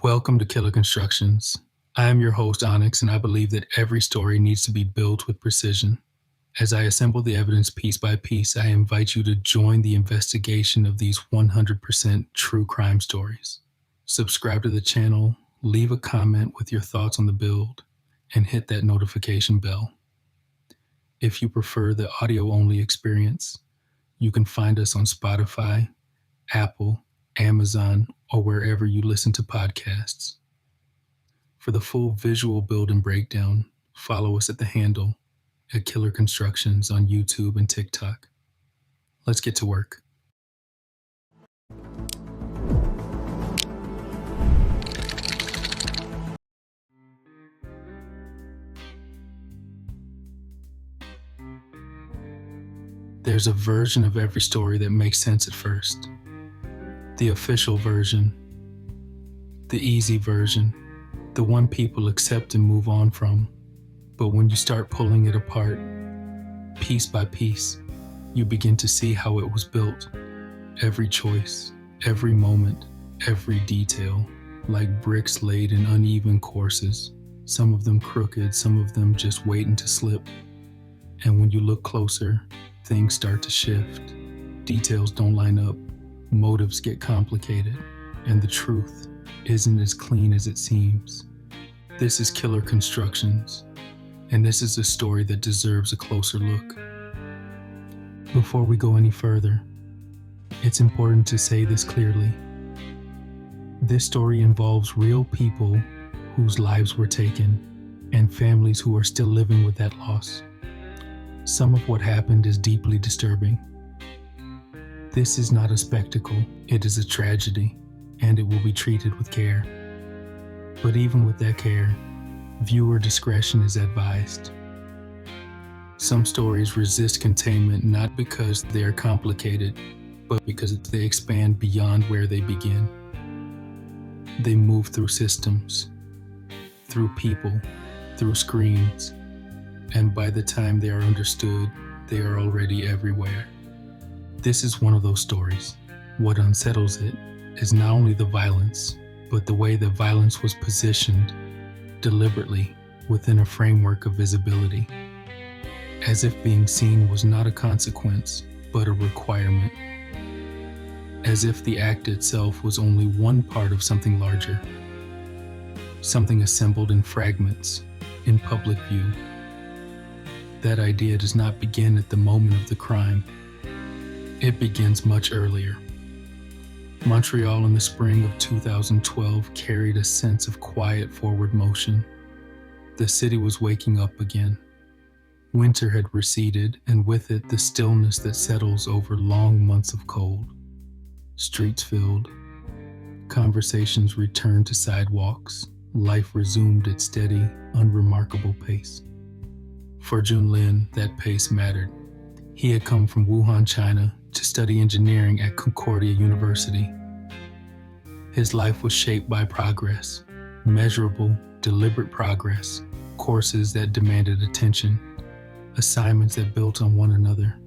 Welcome to Killer Constructions. I am your host, Onyx, and I believe that every story needs to be built with precision. As I assemble the evidence piece by piece, I invite you to join the investigation of these 100% true crime stories. Subscribe to the channel, leave a comment with your thoughts on the build, and hit that notification bell. If you prefer the audio-only experience, you can find us on Spotify, Apple, Amazon, or wherever you listen to podcasts. For the full visual build and breakdown, follow us at the handle at Killer Constructions on YouTube and TikTok. Let's get to work. There's a version of every story that makes sense at first. The official version, the easy version, the one people accept and move on from. But when you start pulling it apart, piece by piece, you begin to see how it was built. Every choice, every moment, every detail, like bricks laid in uneven courses, some of them crooked, some of them just waiting to slip. And when you look closer, things start to shift. Details don't line up, motives get complicated, and the truth isn't as clean as it seems. This is Killer Constructions, and this is a story that deserves a closer look. Before we go any further, it's important to say this clearly. This story involves real people whose lives were taken and families who are still living with that loss. Some of what happened is deeply disturbing. This is not a spectacle, it is a tragedy, and it will be treated with care. But even with that care, viewer discretion is advised. Some stories resist containment not because they are complicated, but because they expand beyond where they begin. They move through systems, through people, through screens, and by the time they are understood, they are already everywhere. This is one of those stories. What unsettles it is not only the violence, but the way the violence was positioned deliberately within a framework of visibility, as if being seen was not a consequence, but a requirement, as if the act itself was only one part of something larger, something assembled in fragments, in public view. That idea does not begin at the moment of the crime. It begins much earlier. Montreal in the spring of 2012 carried a sense of quiet forward motion. The city was waking up again. Winter had receded, and with it the stillness that settles over long months of cold. Streets filled. Conversations returned to sidewalks. Life resumed its steady, unremarkable pace. For Jun Lin, that pace mattered. He had come from Wuhan, China, to study engineering at Concordia University. His life was shaped by progress, measurable, deliberate progress, courses that demanded attention, assignments that built on one another,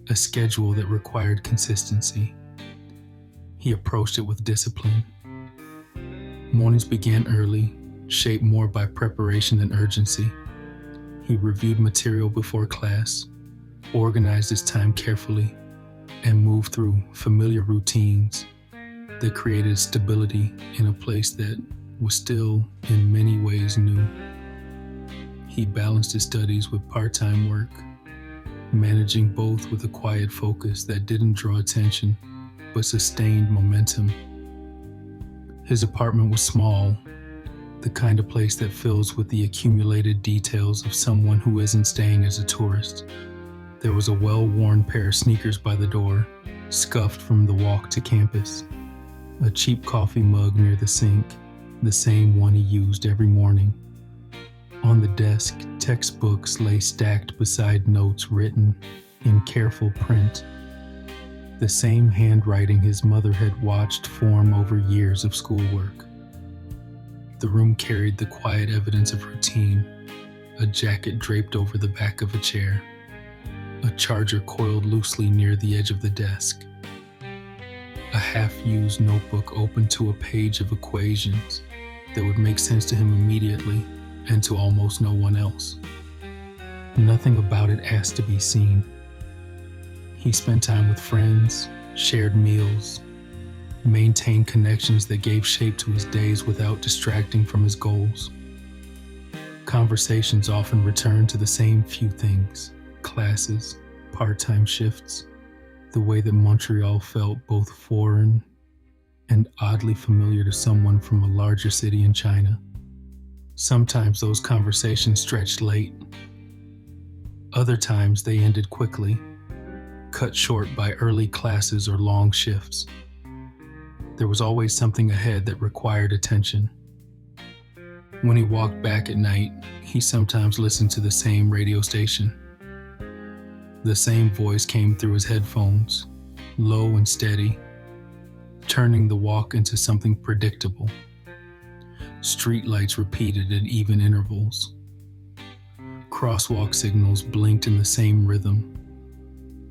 a schedule that required consistency. He approached it with discipline. Mornings began early, shaped more by preparation than urgency. He reviewed material before class, organized his time carefully, and moved through familiar routines that created stability in a place that was still in many ways new. He balanced his studies with part-time work, managing both with a quiet focus that didn't draw attention but sustained momentum. His apartment was small, the kind of place that fills with the accumulated details of someone who isn't staying as a tourist. There was a well-worn pair of sneakers by the door, scuffed from the walk to campus. A cheap coffee mug near the sink, the same one he used every morning. On the desk, textbooks lay stacked beside notes written in careful print. The same handwriting his mother had watched form over years of schoolwork. The room carried the quiet evidence of routine, a jacket draped over the back of a chair, a charger coiled loosely near the edge of the desk, a half-used notebook open to a page of equations, that would make sense to him immediately and to almost no one else. Nothing about it asked to be seen. He spent time with friends, shared meals, maintained connections that gave shape to his days without distracting from his goals. Conversations often returned to the same few things: classes, part-time shifts, the way that Montreal felt both foreign and oddly familiar to someone from a larger city in China. Sometimes those conversations stretched late. Other times they ended quickly, cut short by early classes or long shifts. There was always something ahead that required attention. When he walked back at night, he sometimes listened to the same radio station. The same voice came through his headphones, low and steady, turning the walk into something predictable. Streetlights repeated at even intervals. Crosswalk signals blinked in the same rhythm.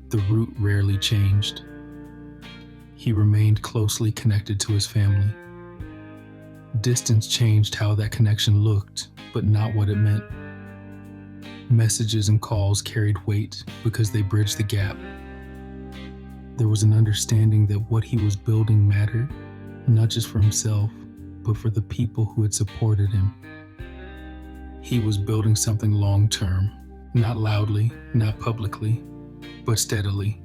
The route rarely changed. He remained closely connected to his family. Distance changed how that connection looked, but not what it meant. Messages and calls carried weight because they bridged the gap. There was an understanding that what he was building mattered, not just for himself, but for the people who had supported him. He was building something long-term, not loudly, not publicly, but steadily.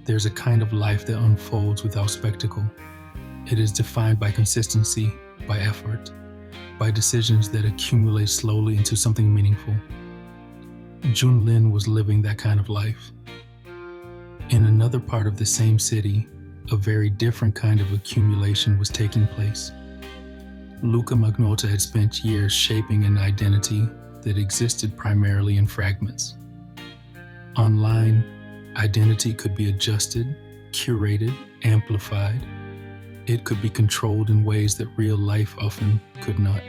There's a kind of life that unfolds without spectacle. It is defined by consistency, by effort, by decisions that accumulate slowly into something meaningful. Jun Lin was living that kind of life. In another part of the same city, a very different kind of accumulation was taking place. Luka Magnotta had spent years shaping an identity that existed primarily in fragments. Online, identity could be adjusted, curated, amplified. It could be controlled in ways that real life often could not.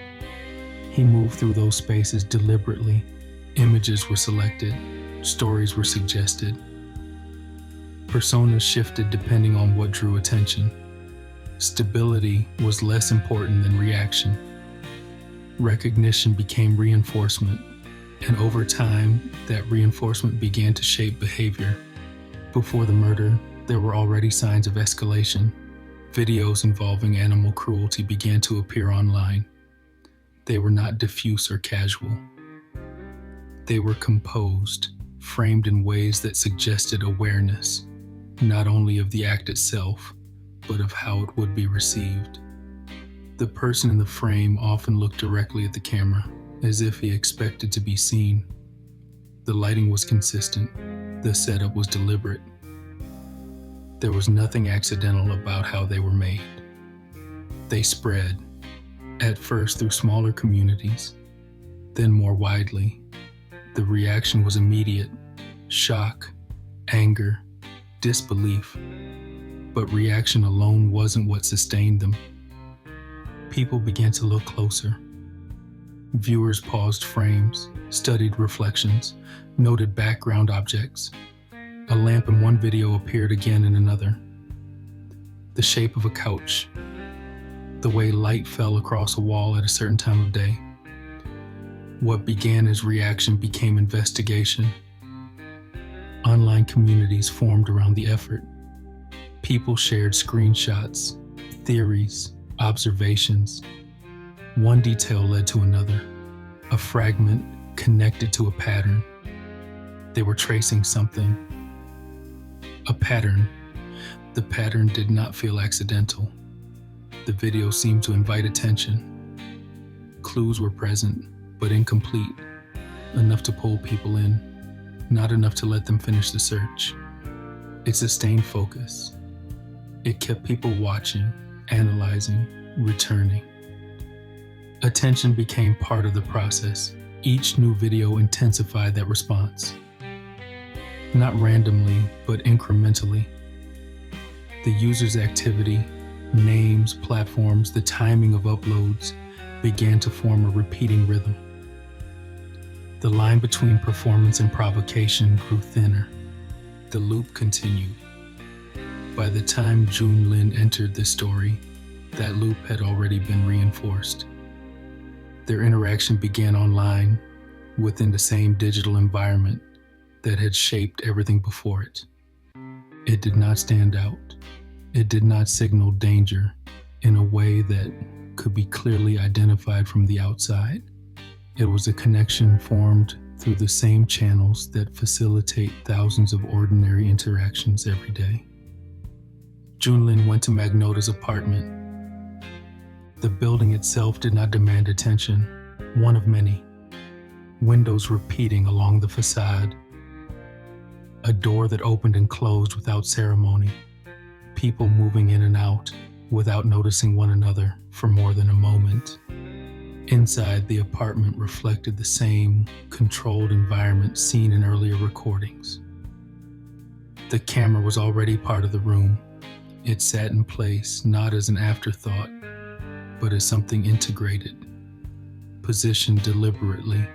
He moved through those spaces deliberately. Images were selected, stories were suggested. Personas shifted depending on what drew attention. Stability was less important than reaction. Recognition became reinforcement, and over time, that reinforcement began to shape behavior. Before the murder, there were already signs of escalation. Videos involving animal cruelty began to appear online. They were not diffuse or casual. They were composed, framed in ways that suggested awareness, not only of the act itself, but of how it would be received. The person in the frame often looked directly at the camera, as if he expected to be seen. The lighting was consistent. The setup was deliberate. There was nothing accidental about how they were made. They spread, at first through smaller communities, then more widely. The reaction was immediate: shock, anger, disbelief. But reaction alone wasn't what sustained them. People began to look closer. Viewers paused frames, studied reflections, noted background objects. A lamp in one video appeared again in another. The shape of a couch. The way light fell across a wall at a certain time of day. What began as reaction became investigation. Online communities formed around the effort. People shared screenshots, theories, observations. One detail led to another. A fragment connected to a pattern. They were tracing something. A pattern. The pattern did not feel accidental. The video seemed to invite attention. Clues were present, but incomplete. Enough to pull people in, not enough to let them finish the search. It sustained focus. It kept people watching, analyzing, returning. Attention became part of the process. Each new video intensified that response. Not randomly, but incrementally. The user's activity, names, platforms, the timing of uploads began to form a repeating rhythm. The line between performance and provocation grew thinner. The loop continued. By the time Jun Lin entered the story, That loop had already been reinforced. Their interaction began online, within the same digital environment that had shaped everything before it. It did not stand out. It did not signal danger in a way that could be clearly identified from the outside. It was a connection formed through the same channels that facilitate thousands of ordinary interactions every day. Jun Lin went to Magnotta's apartment. The building itself did not demand attention, one of many. Windows repeating along the facade. A door that opened and closed without ceremony. People moving in and out without noticing one another for more than a moment. Inside, the apartment reflected the same controlled environment seen in earlier recordings. The camera was already part of the room. It sat in place not as an afterthought, but as something integrated, positioned deliberately,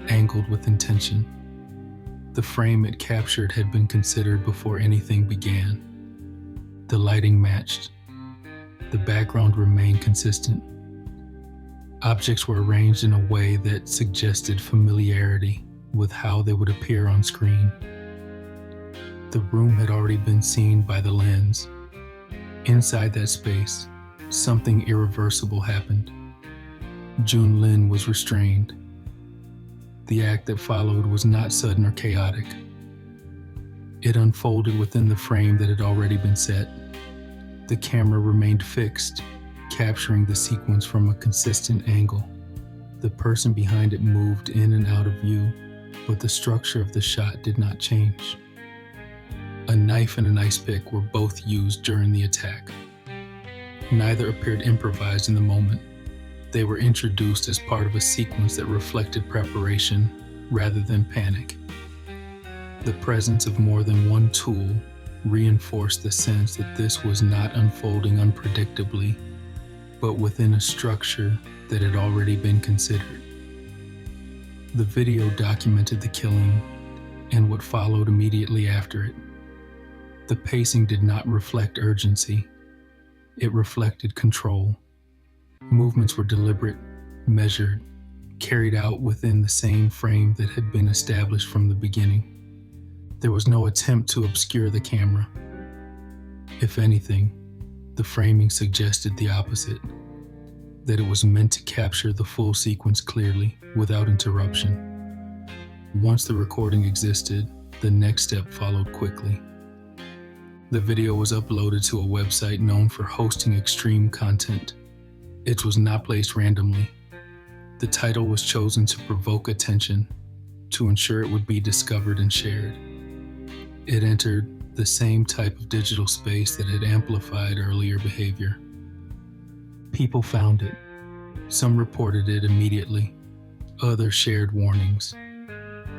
angled with intention. The frame it captured had been considered before anything began. The lighting matched. The background remained consistent. Objects were arranged in a way that suggested familiarity with how they would appear on screen. The room had already been seen by the lens. Inside that space, something irreversible happened. Jun Lin was restrained. The act that followed was not sudden or chaotic. It unfolded within the frame that had already been set. The camera remained fixed, capturing the sequence from a consistent angle. The person behind it moved in and out of view, but the structure of the shot did not change. A knife and an ice pick were both used during the attack. Neither appeared improvised in the moment. They were introduced as part of a sequence that reflected preparation rather than panic. The presence of more than one tool reinforced the sense that this was not unfolding unpredictably, but within a structure that had already been considered. The video documented the killing and what followed immediately after it. The pacing did not reflect urgency. It reflected control. Movements were deliberate, measured, carried out within the same frame that had been established from the beginning. There was no attempt to obscure the camera. If anything, the framing suggested the opposite, that it was meant to capture the full sequence clearly, without interruption. Once the recording existed, the next step followed quickly. The video was uploaded to a website known for hosting extreme content. It was not placed randomly. The title was chosen to provoke attention, to ensure it would be discovered and shared. It entered the same type of digital space that had amplified earlier behavior. People found it. Some reported it immediately. Others shared warnings.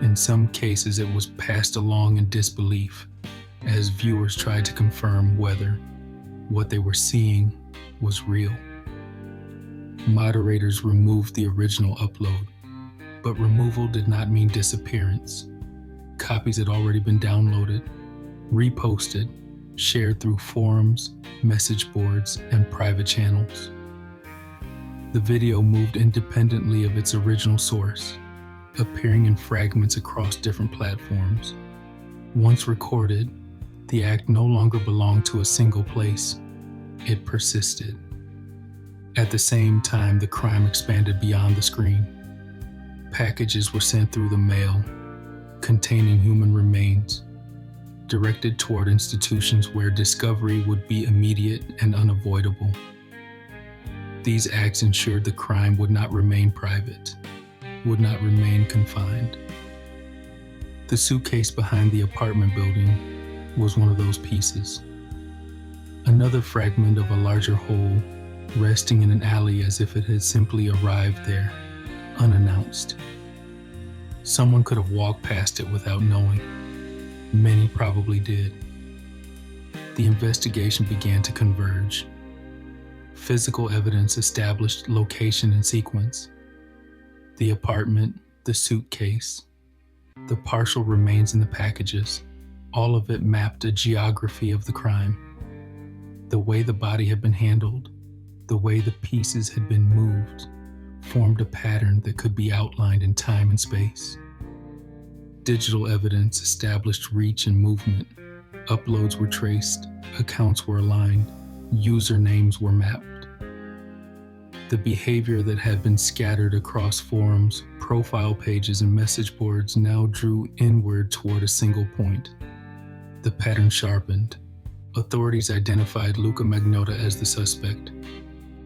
In some cases, it was passed along in disbelief as viewers tried to confirm whether what they were seeing was real. Moderators removed the original upload, but removal did not mean disappearance. Copies had already been downloaded, reposted, shared through forums, message boards, and private channels. The video moved independently of its original source, appearing in fragments across different platforms. Once recorded, the act no longer belonged to a single place. It persisted. At the same time, the crime expanded beyond the screen. Packages were sent through the mail, containing human remains, directed toward institutions where discovery would be immediate and unavoidable. These acts ensured the crime would not remain private, would not remain confined. The suitcase behind the apartment building was one of those pieces. Another fragment of a larger whole, resting in an alley as if it had simply arrived there, unannounced. Someone could have walked past it without knowing. Many probably did. The investigation began to converge. Physical evidence established location and sequence. The apartment, the suitcase, the partial remains in the packages, all of it mapped a geography of the crime. The way the body had been handled, The way the pieces had been moved formed a pattern that could be outlined in time and space. Digital evidence established reach and movement. Uploads were traced, accounts were aligned, usernames were mapped. The behavior that had been scattered across forums, profile pages, and message boards now drew inward toward a single point. The pattern sharpened. Authorities identified Luka Magnotta as the suspect.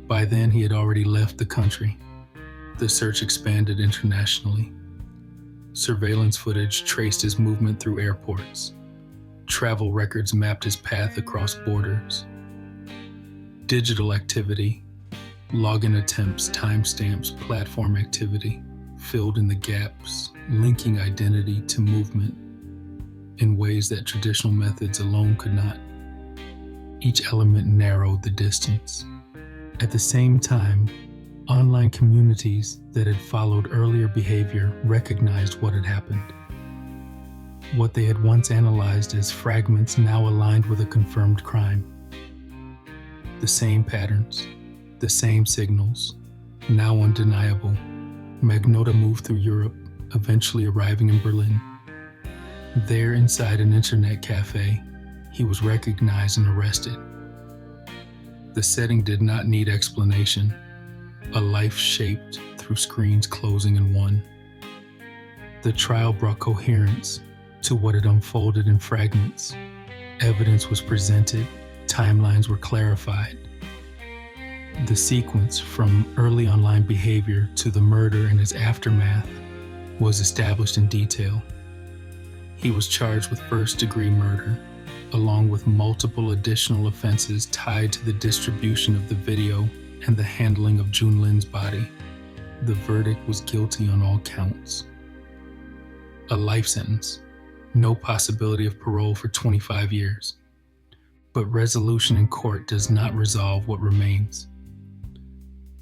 By then, he had already left the country. The search expanded internationally. Surveillance footage traced his movement through airports. Travel records mapped his path across borders. Digital activity, login attempts, timestamps, platform activity filled in the gaps, linking identity to movement in ways that traditional methods alone could not. Each element narrowed the distance. At the same time, online communities that had followed earlier behavior recognized what had happened. What they had once analyzed as fragments now aligned with a confirmed crime. The same patterns, the same signals, now undeniable. Magnotta moved through Europe, eventually arriving in Berlin. There, inside an internet cafe, he was recognized and arrested. The setting did not need explanation. A life shaped through screens closing in one. The trial brought coherence to what had unfolded in fragments. Evidence was presented, timelines were clarified. The sequence from early online behavior to the murder and its aftermath was established in detail. He was charged with first-degree murder, along with multiple additional offenses tied to the distribution of the video and the handling of Jun Lin's body. The verdict was guilty on all counts. A life sentence, no possibility of parole for 25 years. But resolution in court does not resolve what remains.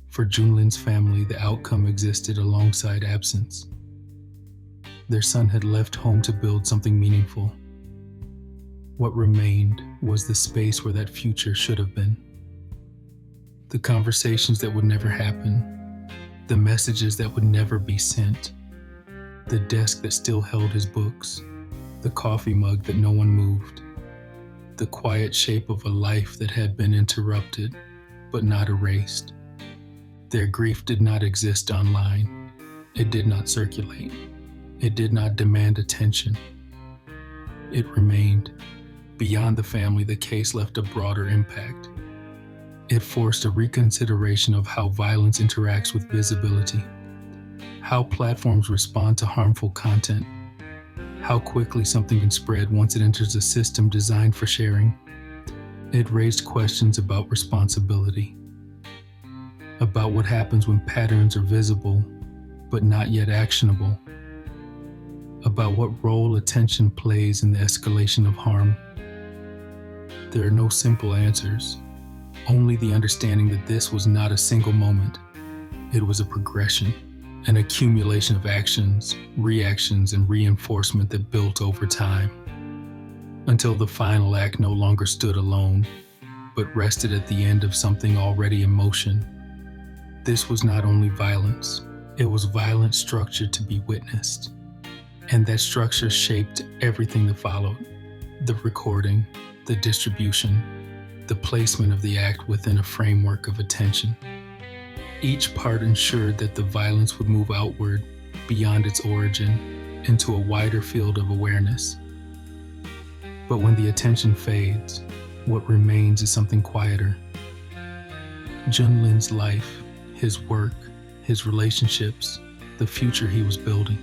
For Jun Lin's family, the outcome existed alongside absence. Their son had left home to build something meaningful. What remained was the space where that future should have been. The conversations that would never happen, the messages that would never be sent, the desk that still held his books, the coffee mug that no one moved, the quiet shape of a life that had been interrupted but not erased. Their grief did not exist online. It did not circulate. It did not demand attention. It remained. Beyond the family, the case left a broader impact. It forced a reconsideration of how violence interacts with visibility, how platforms respond to harmful content, how quickly something can spread once it enters a system designed for sharing. It raised questions about responsibility, about what happens when patterns are visible but not yet actionable, about what role attention plays in the escalation of harm. There are no simple answers, only the understanding that this was not a single moment. It was a progression, an accumulation of actions, reactions, and reinforcement that built over time, until the final act no longer stood alone, but rested at the end of something already in motion. This was not only violence, it was violence structured to be witnessed. And that structure shaped everything that followed: the recording, the distribution, the placement of the act within a framework of attention. Each part ensured that the violence would move outward, beyond its origin, into a wider field of awareness. But when the attention fades, what remains is something quieter. Jun Lin's life, his work, his relationships, the future he was building,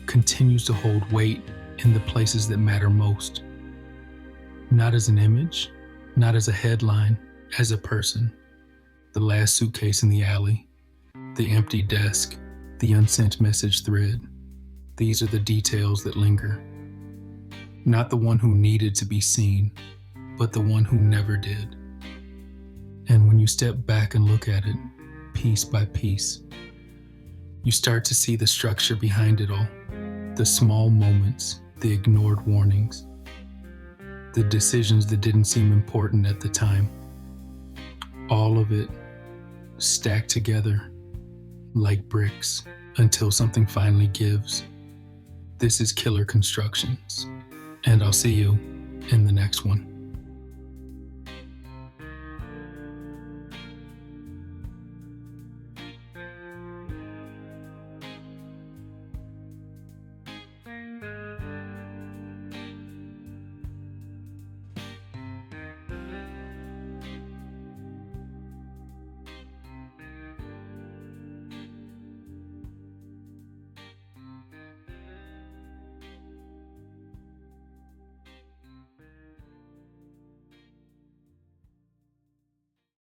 continues to hold weight in the places that matter most. Not as an image, not as a headline, as a person. The last suitcase in the alley, the empty desk, the unsent message thread. These are the details that linger. Not the one who needed to be seen, but the one who never did. And when you step back and look at it, piece by piece, you start to see the structure behind it all. The small moments, the ignored warnings, the decisions that didn't seem important at the time. All of it stacked together like bricks until something finally gives. This is Killer Constructions, and I'll see you in the next one.